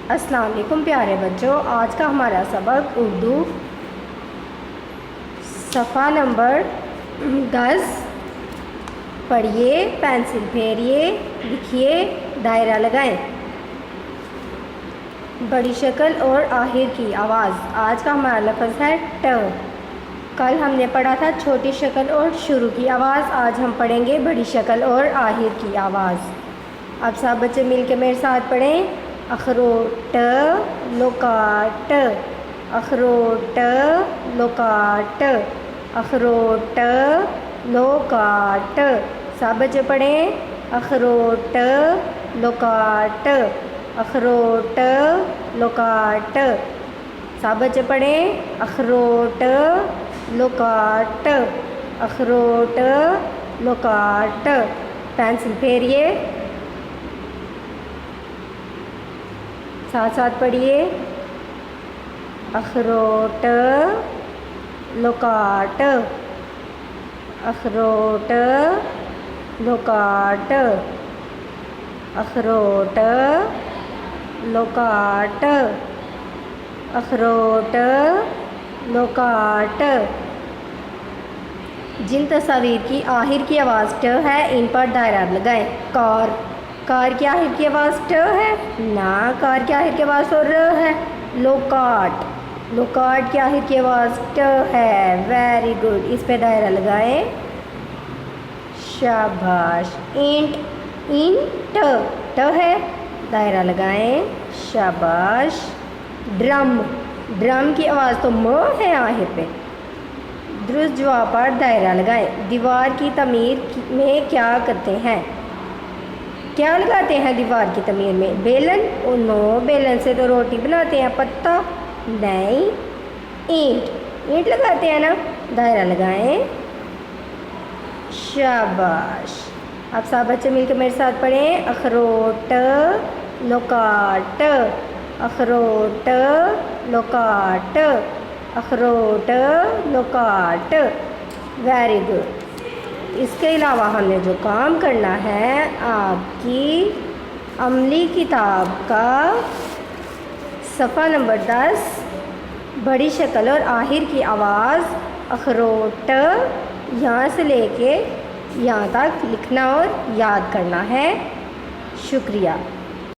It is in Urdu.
السلام علیکم پیارے بچوں، آج کا ہمارا سبق اردو صفحہ نمبر 10 پڑھیے، پینسل پھیریے، لکھیے، دائرہ لگائیں۔ بڑی شکل اور آخر کی آواز۔ آج کا ہمارا لفظ ہے ٹ۔ کل ہم نے پڑھا تھا چھوٹی شکل اور شروع کی آواز، آج ہم پڑھیں گے بڑی شکل اور آخر کی آواز۔ اب سب بچے مل کے میرے ساتھ پڑھیں۔ اخروٹ لوکاٹ، اخروٹ لوکاٹ، اخروٹ لوکاٹ۔ سب بچے پڑھیں۔ اخروٹ لوکاٹ، اخروٹ لوکاٹ۔ سب بچے پڑھیں۔ اخروٹ لوکاٹ، اخروٹ لوکاٹ۔ پینسل پھیریے، ساتھ ساتھ پڑھیے۔ اخروٹ لوکاٹ، اخروٹ لوکاٹ، اخروٹ لوکاٹ، اخروٹ لوکاٹ۔ جن تصاویر کی آخر کی آواز ٹ ہے ان پر دائرہ لگائیں۔ کار، کار کی آخر کی آواز ٹ ہے؟ نہ، کار کی آخر کی آواز تو ر ہے۔ لوکاٹ، لوکاٹ کی آخر کی آواز ٹ ہے۔ ویری گڈ، اس پہ دائرہ لگائیں۔ شاباش۔ اینٹ، اینٹ ٹ ہے، دائرہ لگائیں۔ شاباش۔ ڈرم، ڈرم کی آواز تو م ہے آخر پہ۔ درست جواب پر دائرہ لگائیں۔ دیوار کی تعمیر میں کیا کرتے ہیں؟ کیا لگاتے ہیں دیوار کی تعمیر میں؟ بیلن؟ نو، بیلن سے تو روٹی بناتے ہیں۔ پتہ؟ نہیں۔ اینٹ، اینٹ لگاتے ہیں نا، دائرہ لگائیں۔ شاباش۔ اب سب بچے مل کے میرے ساتھ پڑھیں۔ اخروٹ لوکاٹ، اخروٹ لوکاٹ، اخروٹ لوکاٹ۔ Very good. اس کے علاوہ ہم نے جو کام کرنا ہے، آپ کی عملی کتاب کا صفحہ نمبر 10 بڑی شکل اور آخر کی آواز اخروٹ یہاں سے لے کے یہاں تک لکھنا اور یاد کرنا ہے۔ شکریہ۔